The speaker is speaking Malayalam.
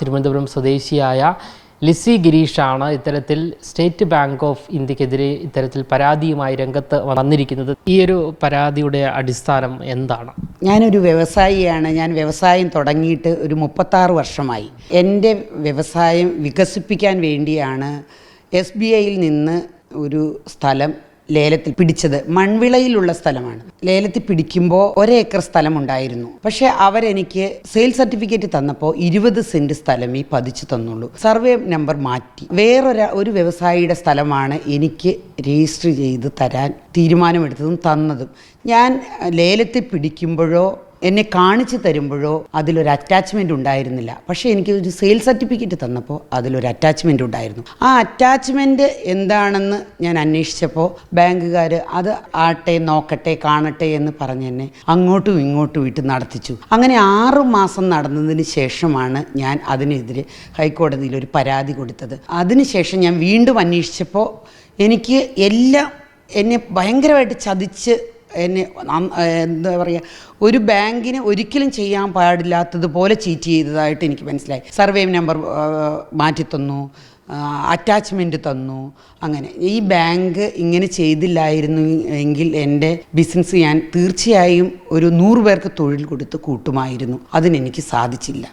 തിരുവനന്തപുരം സ്വദേശിയായ ലിസി ഗിരീഷാണ് ഇത്തരത്തിൽ സ്റ്റേറ്റ് ബാങ്ക് ഓഫ് ഇന്ത്യക്കെതിരെ ഇത്തരത്തിൽ പരാതിയുമായി രംഗത്ത് വന്നിരിക്കുന്നത്. ഈ ഒരു പരാതിയുടെ അടിസ്ഥാനം എന്താണ്? ഞാനൊരു വ്യവസായിയാണ്. ഞാൻ വ്യവസായം തുടങ്ങിയിട്ട് ഒരു 36 വർഷമായി. എൻ്റെ വ്യവസായം വികസിപ്പിക്കാൻ വേണ്ടിയാണ് SBIയിൽ നിന്ന് ഒരു സ്ഥലം ലേലത്തിൽ പിടിച്ചത്. മൺവിളയിലുള്ള സ്ഥലമാണ്. ലേലത്തിൽ പിടിക്കുമ്പോൾ 1 ഏക്കർ സ്ഥലം ഉണ്ടായിരുന്നു. പക്ഷേ അവരെനിക്ക് സെയിൽ സർട്ടിഫിക്കറ്റ് തന്നപ്പോൾ 20 സെൻറ്റ് സ്ഥലമേ പതിച്ചു തന്നുള്ളൂ. സർവേ നമ്പർ മാറ്റി ഒരു വ്യവസായിയുടെ സ്ഥലമാണ് എനിക്ക് രജിസ്റ്റർ ചെയ്ത് തരാൻ തീരുമാനമെടുത്തതും തന്നതും. ഞാൻ ലേലത്തിൽ പിടിക്കുമ്പോഴോ എന്നെ കാണിച്ചു തരുമ്പോഴോ അതിലൊരു അറ്റാച്ച്മെൻ്റ് ഉണ്ടായിരുന്നില്ല. പക്ഷേ എനിക്ക് ഒരു സെയിൽ സർട്ടിഫിക്കറ്റ് തന്നപ്പോൾ അതിലൊരു അറ്റാച്ച്മെൻ്റ് ഉണ്ടായിരുന്നു. ആ അറ്റാച്ച്മെൻറ്റ് എന്താണെന്ന് ഞാൻ അന്വേഷിച്ചപ്പോൾ ബാങ്കുകാർ അത് ആട്ടെ, നോക്കട്ടെ, കാണട്ടെ എന്ന് പറഞ്ഞ് എന്നെ അങ്ങോട്ടും ഇങ്ങോട്ടും ഇട്ട് നടത്തിച്ചു. അങ്ങനെ 6 മാസം നടന്നതിന് ശേഷമാണ് ഞാൻ അതിനെതിരെ ഹൈക്കോടതിയിൽ ഒരു പരാതി കൊടുത്തത്. അതിനുശേഷം ഞാൻ വീണ്ടും അന്വേഷിച്ചപ്പോൾ എനിക്ക് എന്നെ ഭയങ്കരമായിട്ട് ചതിച്ച് എന്താ പറയുക, ഒരു ബാങ്കിന് ഒരിക്കലും ചെയ്യാൻ പാടില്ലാത്തതുപോലെ ചീറ്റ് ചെയ്തതായിട്ട് എനിക്ക് മനസ്സിലായി. സർവേ നമ്പർ മാറ്റിത്തന്നു, അറ്റാച്ച്മെൻറ്റ് തന്നു. അങ്ങനെ ഈ ബാങ്ക് ഇങ്ങനെ ചെയ്തില്ലായിരുന്നു എങ്കിൽ എൻ്റെ ബിസിനസ് ഞാൻ തീർച്ചയായും ഒരു 100 പേർക്ക് തൊഴിൽ കൊടുത്ത് കൂട്ടുമായിരുന്നു. അതിനെനിക്ക് സാധിച്ചില്ല.